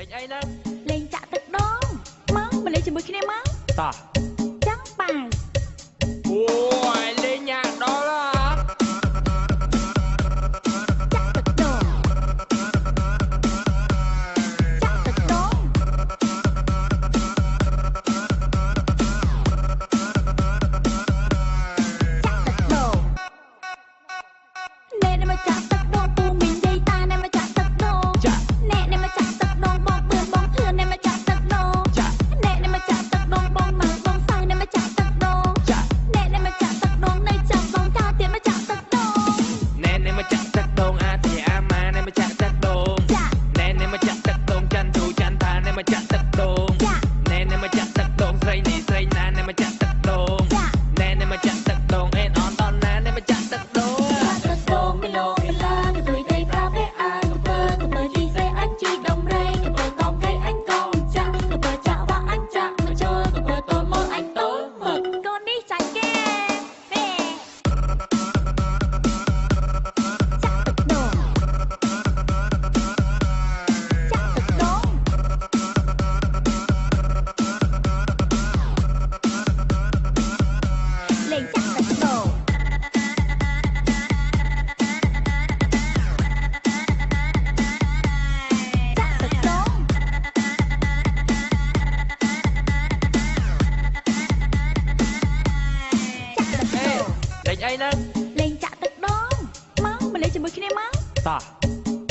លេងអីហ្នឹងលេងចាក់ទឹកដងមកលេងជាមួយគ្នាមកតោះចាំបាវអូយលេងញ៉ាដល់ចាក់ទឹកដងចាក់ទឹកដងចាក់ទឹកដងណែមកចាក់ទឹកដងពូមីងយាយតាណែមកចាក់ទឹកដងណែមកចាក់ទឹកដងបងបឿនបងធឿនណែមកចាក់ទឹកដងណែមកចាក់ទឹកដងបងម៉ៅបងសៅណែមកចាក់ទឹកដងណែមកចាក់ទឹកដងនៅចាំបងតាទៀតមកចាក់ទឹកដងណែមកចាក់ទឹកដងអាទីអាម៉ាណែមកចាក់ទឹកដងណែមកចាក់ទឹកដងច័ន្ទទូច័ន្ទថាណែមកចាក់ទឹកដងណែមកចាក់ទឹកដងស្រីនេះស្រីណាណែមកចាក់ទឹកដងណែមកចាក់ទឹកដងអេនអនតនណាណែមកចាក់ទឹកដងទឹកដងមីឡូមីឡាក៏ជួយតែប្រាប់ឲ្យអាកំពើជីសេអញជីដំរែកំពើកងគេអញកងចាក់កំពើចាក់បាក់អញចាក់មកចូលកំពើតូនមកអញតូនមកកូននេះចាច់គេទេចាក់ទឹកដងចាក់ទឹកដងលេងចាក់ទឹកដងលេងអីហ្នឹងលេងចាក់ទឹកដងមកលេងជាមួយគ្នាមកតោះ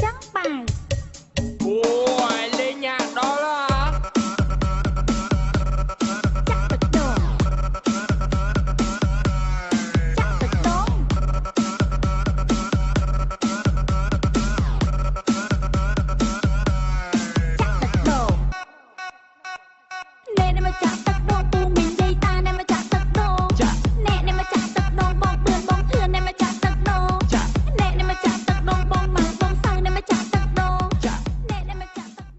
ចាំបាវអូយលេងញ៉ាដល់ចាក់ទឹកដងចាក់ទឹកដងចាក់ទឹកដងណែមកចាក់